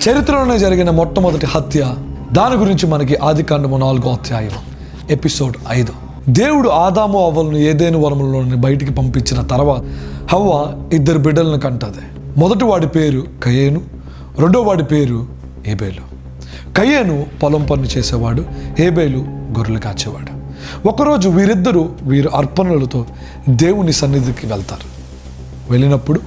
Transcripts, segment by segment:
చరిత్రలోనే జరిగిన మొట్టమొదటి హత్య, దాని గురించి మనకి ఆదికాండము 4వ అధ్యాయం ఎపిసోడ్ 5. దేవుడు ఆదాము అవ్వలను ఏదెను వనములో నుండి బయటికి పంపించిన తర్వాత హవ్వ 2 బిడ్డలను కంటది. మొదటి వాడి పేరు కయేను, రెండో వాడి పేరు హేబేలు. కయేను పొలం పని చేసేవాడు, హేబేలు గొర్రెలు కాచేవాడు. ఒకరోజు వీరిద్దరూ వీరి అర్పణలతో దేవుని సన్నిధికి వెళ్తారు. వెళ్ళినప్పుడు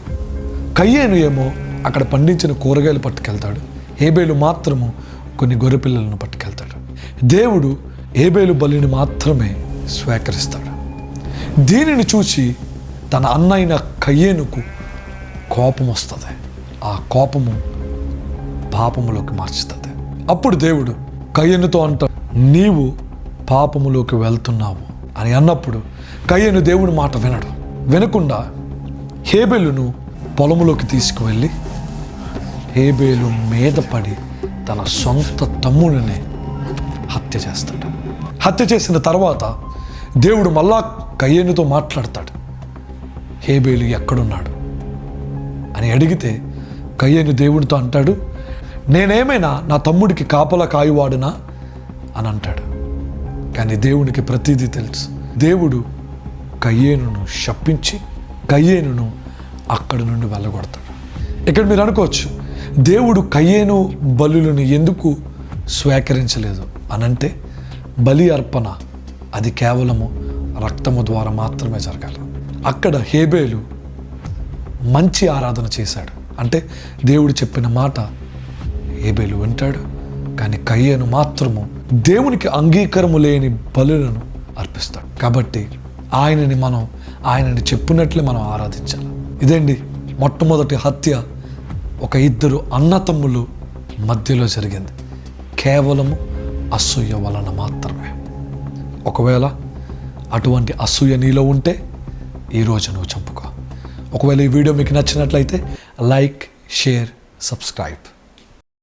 కయేను ఏమో అక్కడ పండించిన కూరగాయలు పట్టుకెళ్తాడు, హేబేలు మాత్రము కొన్ని గొర్రె పిల్లలను పట్టుకెళ్తాడు. దేవుడు హేబేలు బలిని మాత్రమే స్వీకరిస్తాడు. దీనిని చూసి తన అన్నైన కయేనుకు కోపం వస్తుంది. ఆ కోపము పాపములోకి మార్చుతుంది. అప్పుడు దేవుడు కయేనుతో అంటాడు, నీవు పాపములోకి వెళ్తున్నావు అని అన్నప్పుడు కయేను దేవుని మాట వినడు. వినకుండా హేబేలును పొలములోకి తీసుకువెళ్ళి హేబేలు మీద పడి తన సొంత తమ్ముడిని హత్య చేస్తాడు. హత్య చేసిన తర్వాత దేవుడు మళ్ళా కయేనుతో మాట్లాడతాడు. హేబేలు ఎక్కడున్నాడు అని అడిగితే కయేను దేవుడితో అంటాడు, నేనేమైనా నా తమ్ముడికి కాపలా కాయువాడునా అని అంటాడు. కానీ దేవునికి ప్రతిదీ తెలుసు. దేవుడు కయేనును శపించి కయేనును అక్కడి నుండి వెళ్ళగొడతాడు. ఇక్కడ మీరు అనుకోవచ్చు, దేవుడు కయేను బలులను ఎందుకు స్వీకరించలేదు అనంటే, బలి అర్పణ అది కేవలము రక్తము ద్వారా మాత్రమే జరగాలి. అక్కడ హేబేలు మంచి ఆరాధన చేశాడు. అంటే దేవుడు చెప్పిన మాట హేబేలు వింటాడు. కానీ కయేను మాత్రము దేవునికి అంగీకారము లేని బలులను అర్పిస్తాడు. కాబట్టి ఆయనని చెప్పినట్లే మనం ఆరాధించాలి. ఇదేండి మొట్టమొదటి హత్య ఒక 2 అన్నతమ్ములు మధ్యలో జరిగింది, కేవలము అసూయ వలన మాత్రమే. ఒకవేళ అటువంటి అసూయ నీలో ఉంటే ఈరోజు నువ్వు చంపుకో. ఒకవేళ ఈ వీడియో మీకు నచ్చినట్లయితే లైక్, షేర్, సబ్స్క్రైబ్.